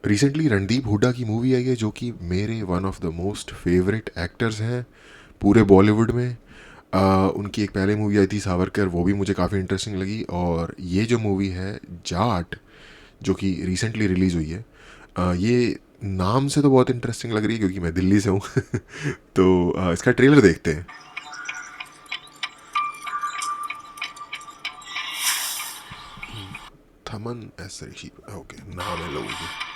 Recently Randeep Hooda की movie आई है जो कि मेरे one of the most favourite actors हैं पूरे बॉलीवुड में। उनकी एक पहले मूवी आई थी सावरकर, वो भी मुझे काफ़ी इंटरेस्टिंग लगी। और ये जो मूवी है जाट, जो कि रिसेंटली रिलीज़ हुई है, ये नाम से तो बहुत इंटरेस्टिंग लग रही है क्योंकि मैं दिल्ली से हूँ। तो इसका ट्रेलर देखते हैं। थमन एस ऋषि, ओके, नाम है लोगों के।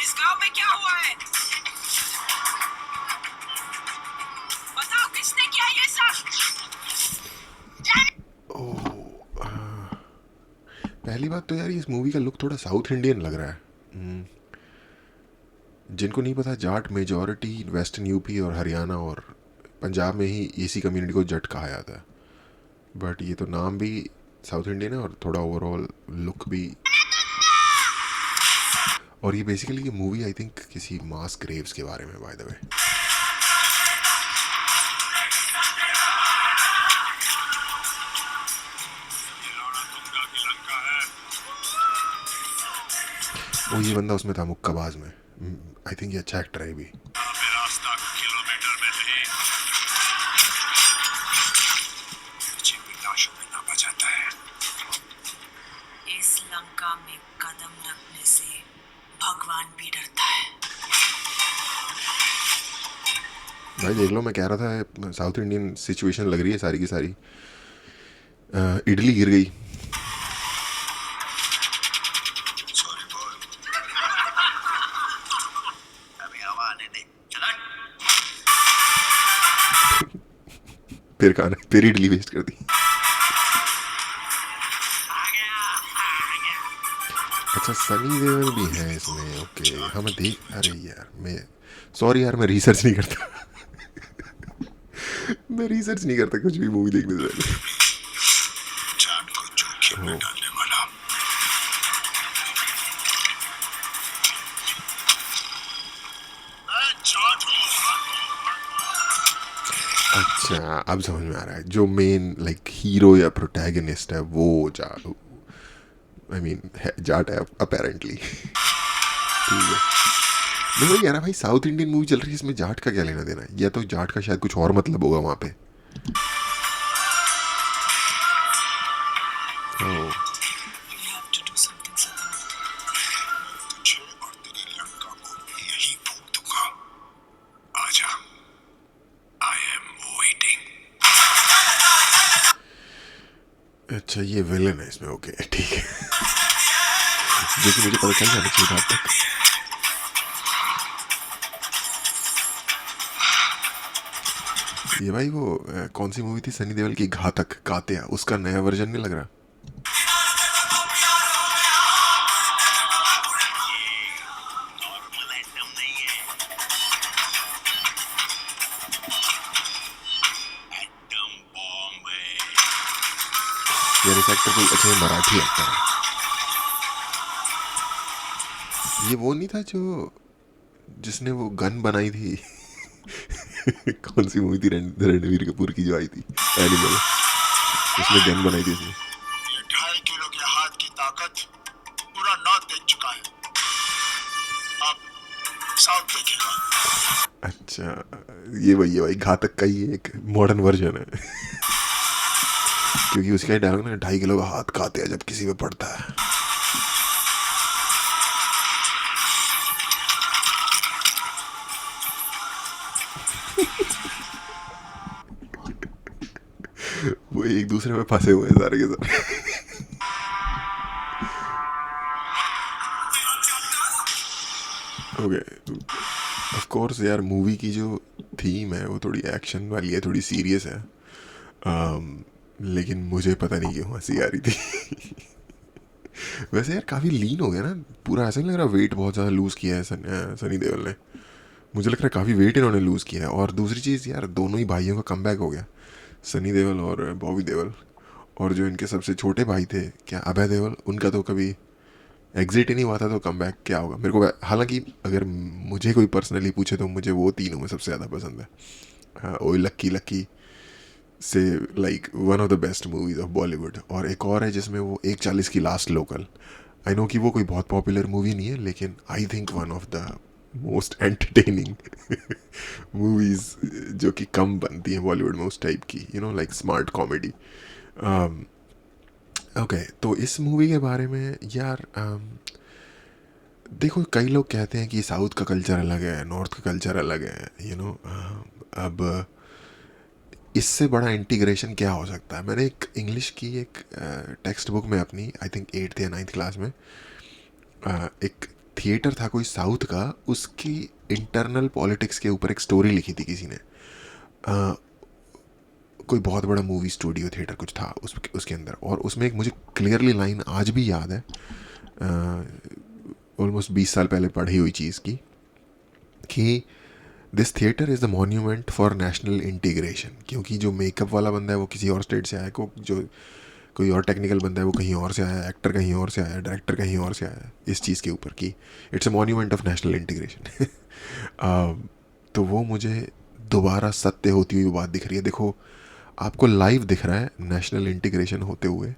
इस गांव में क्या हुआ है? बताओ किसने किया ये सब? ओह, पहली बात तो यार इस मूवी का लुक थोड़ा साउथ इंडियन लग रहा है। जिनको नहीं पता, जाट मेजॉरिटी वेस्टर्न यूपी और हरियाणा और पंजाब में ही इसी कम्युनिटी को जट कहा जाता है। बट ये तो नाम भी साउथ इंडियन है और थोड़ा ओवरऑल लुक भी। और ये बेसिकली ये मूवी आई थिंक किसी मास ग्रेव्स के बारे में, बाय द वे। वो ये बंदा उसमें था मुक्काबाज में। आई थिंक ये अच्छा एक्टर है भी। रास्ता किलोमीटर में नहीं, विनाशों में नापा जाता है। इस लंका में कदम रखने से भगवान भी डरता है। भाई देख लो, मैं कह रहा था साउथ इंडियन सिचुएशन लग रही है सारी की सारी। इडली गिर गई। सॉरी बोल, अभी हवा आने दे। चला। फिर खाना, फिर इडली वेस्ट कर दी। आ गया, आ गया। अच्छा, सनी देओल भी है इसमें, ओके। हाँ मैं देख, अरे यार मैं, सॉरी यार, मैं रिसर्च नहीं करता। मैं रिसर्च नहीं करता कुछ भी मूवी देखने से पहले। जान को जोखिम में ओ, डालने वाला। मैं जाट हूँ। अच्छा, अब समझ में आ रहा है। जो मेन लाइक हीरो या प्रोटैगनिस्ट है वो जा, आई मीन जाट है अपेरेंटली। ठीक है। मैं वही कह रहा भाई, साउथ इंडियन मूवी चल रही है, इसमें जाट का क्या लेना देना है? या तो जाट का शायद कुछ और मतलब होगा वहाँ पे। ओ, We have to do something, Satan. मैं तुझे और तेरी लंका को यही फूंक दूंगा। आजा, I am waiting. अच्छा ये विलन है इसमें, ओके ठीक है। जो कि मुझे पता चल जाना चाहिए था अब तक। ये भाई वो कौन सी मूवी थी सनी देओल की, घातक कात्या, उसका नया वर्जन नहीं लग रहा? नॉर्मल आइटम नहीं है, एटम बॉम्ब है। यार इस एक्टर को, अच्छा ये मराठी एक्टर है। ये वो नहीं था जो, जिसने वो गन बनाई थी? कौन सी मूवी थी रणवीर कपूर की जो आई थी, एनिमल? उसमें गन बनाई थी इसने। ये 2.5 किलो के हाथ की ताकत पूरा नॉर्थ देख चुका है। अब साउथ देखेगा। अच्छा, ये वही है भाई, घातक का ही एक मॉडर्न वर्जन है। क्योंकि उसका ही डायलॉग ना, 2.5 किलो का हाथ खाते हैं जब किसी पे पड़ता है। वो एक दूसरे में फंसे हुए हैं सारे के सारे। ओके, ऑफ कोर्स यार मूवी की जो थीम है वो थोड़ी एक्शन वाली है, थोड़ी सीरियस है। लेकिन मुझे पता नहीं क्यों हंसी आ रही थी। वैसे यार काफ़ी लीन हो गया ना, पूरा ऐसा नहीं लग रहा वेट बहुत ज़्यादा लूज़ किया है सनी देओल ने। मुझे लग रहा है काफ़ी वेट इन्होंने लूज़ किया है। और दूसरी चीज़ यार, दोनों ही भाइयों का कमबैक हो गया, सनी देओल और बॉबी देओल। और जो इनके सबसे छोटे भाई थे क्या, अभय देओल, उनका तो कभी एग्जिट ही नहीं हुआ था तो कम बैक क्या होगा मेरे को। हालांकि अगर मुझे कोई पर्सनली पूछे तो मुझे वो तीनों में सबसे ज़्यादा पसंद है। ओए लक्की लक्की से like one of the best movies of Bollywood. और एक और है जिसमें वो 1:40 की लास्ट लोकल। आई नो कि वो कोई बहुत पॉपुलर मूवी नहीं है लेकिन I think one of the most entertaining movies जो कि कम बनती हैं बॉलीवुड में उस टाइप की, you know like smart comedy. Okay तो इस मूवी के बारे में यार देखो कई लोग कहते हैं कि साउथ का कल्चर अलग है, नॉर्थ का कल्चर अलग है, यू नो। अब इससे बड़ा इंटीग्रेशन क्या हो सकता है। मैंने एक इंग्लिश की एक टेक्स्ट बुक में अपनी आई थिंक 8th या 9th क्लास में एक थिएटर था कोई साउथ का, उसकी इंटरनल पॉलिटिक्स के ऊपर एक स्टोरी लिखी थी किसी ने। अ, कोई बहुत बड़ा मूवी स्टूडियो थिएटर कुछ था उसके अंदर, और उसमें एक मुझे क्लियरली लाइन आज भी याद है, ऑलमोस्ट 20 साल पहले पढ़ी हुई चीज़ की, कि this theatre is the monument for national integration. क्योंकि जो मेकअप वाला बंदा है वो किसी और स्टेट से आया है, को जो कोई और टेक्निकल बंदा है वो कहीं और से आया है, एक्टर कहीं और से आया है, डायरेक्टर कहीं और से आया है, इस चीज़ के ऊपर कि it's a monument of national integration. तो वो मुझे दोबारा सत्य होती हुई बात दिख रही है। देखो आपको लाइव दिख रहा है नेशनल इंटीग्रेशन होते हुए,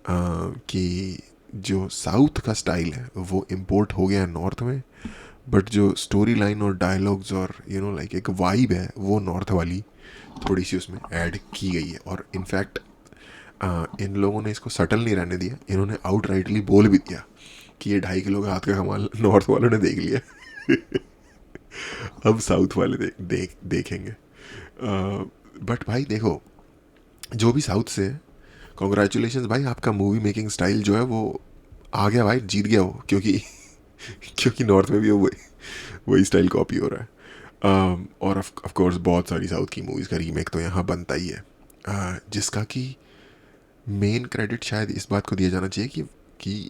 कि जो साउथ का स्टाइल है वो इम्पोर्ट हो गया है नॉर्थ में, बट जो स्टोरी लाइन और डायलॉग्स और यू नो लाइक एक वाइब है वो नॉर्थ वाली थोड़ी सी उसमें ऐड की गई है। और इनफैक्ट इन लोगों ने इसको सटल नहीं रहने दिया, इन्होंने आउट राइटली बोल भी दिया कि ये 2.5 किलो का हाथ का कमाल नॉर्थ वालों ने देख लिया। अब साउथ वाले देखेंगे। बट भाई देखो जो भी साउथ से है, कॉन्ग्रेचुलेशन भाई, आपका मूवी मेकिंग स्टाइल जो है वो आ गया भाई, जीत गया वो। क्योंकि क्योंकि नॉर्थ में भी वही वही स्टाइल कॉपी हो रहा है। और ऑफ कोर्स बहुत सारी साउथ की मूवीज़ का रीमेक तो यहाँ बनता ही है, जिसका कि मेन क्रेडिट शायद इस बात को दिया जाना चाहिए कि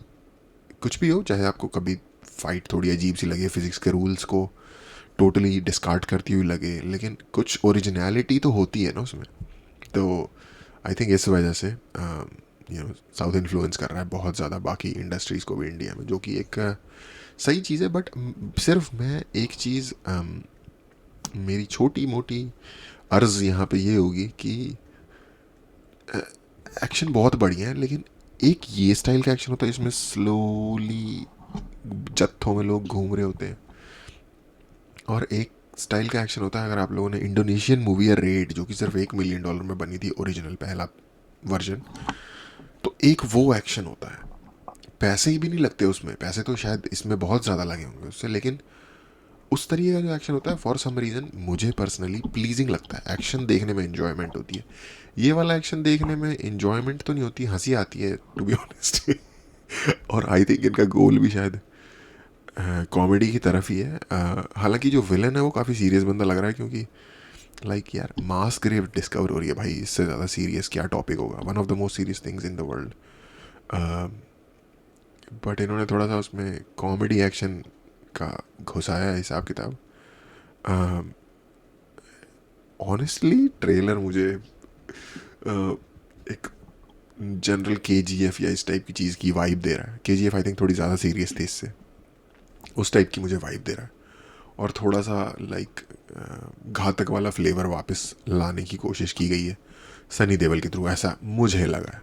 कुछ भी हो, चाहे आपको कभी फाइट थोड़ी अजीब सी लगे, फिजिक्स के रूल्स को टोटली डिस्कार्ड करती हुई लगे, लेकिन कुछ ओरिजिनलिटी तो होती है ना उसमें। तो आई थिंक इस वजह से यू नो साउथ इन्फ्लुएंस कर रहा है बहुत ज़्यादा बाकी इंडस्ट्रीज़ को भी इंडिया में, जो कि एक सही चीज़ है। बट सिर्फ मैं एक चीज़ मेरी छोटी मोटी अर्ज़ यहाँ पे ये होगी कि एक्शन बहुत बढ़िया है, लेकिन एक ये स्टाइल का एक्शन होता है जिसमें स्लोली जत्थों में लोग घूम रहे होते हैं, और एक स्टाइल का एक्शन होता है, अगर आप लोगों ने इंडोनेशियन मूवी है रेड जो कि सिर्फ $1 मिलियन में बनी थी ओरिजिनल पहला वर्जन, तो एक वो एक्शन होता है। पैसे ही भी नहीं लगते उसमें, पैसे तो शायद इसमें बहुत ज़्यादा लगे होंगे उससे, लेकिन उस तरीके का जो एक्शन होता है फॉर सम रीज़न मुझे पर्सनली प्लीजिंग लगता है। एक्शन देखने में इन्जॉयमेंट होती है, ये वाला एक्शन देखने में इन्जॉयमेंट तो नहीं होती, हंसी आती है टू बी ऑनेस्ट। और आई थिंक इनका गोल भी शायद कॉमेडी की तरफ ही है। हालांकि जो विलन है वो काफ़ी सीरियस बंदा लग रहा है, क्योंकि लाइक यार मास ग्रेव डिस्कवर हो रही है भाई, इससे ज़्यादा सीरियस क्या टॉपिक होगा, one of the most serious things in the world. But इन्होंने थोड़ा सा उसमें कॉमेडी एक्शन का घुसाया है हिसाब किताब। ऑनेस्टली ट्रेलर मुझे एक जनरल KGF या इस टाइप की चीज़ की वाइब दे रहा है। KGF आई थिंक थोड़ी ज़्यादा सीरियस थी इससे, उस टाइप की मुझे वाइब दे रहा है। और थोड़ा सा लाइक घातक वाला फ्लेवर वापस लाने की कोशिश की गई है सनी देओल के थ्रू, ऐसा मुझे लगा है।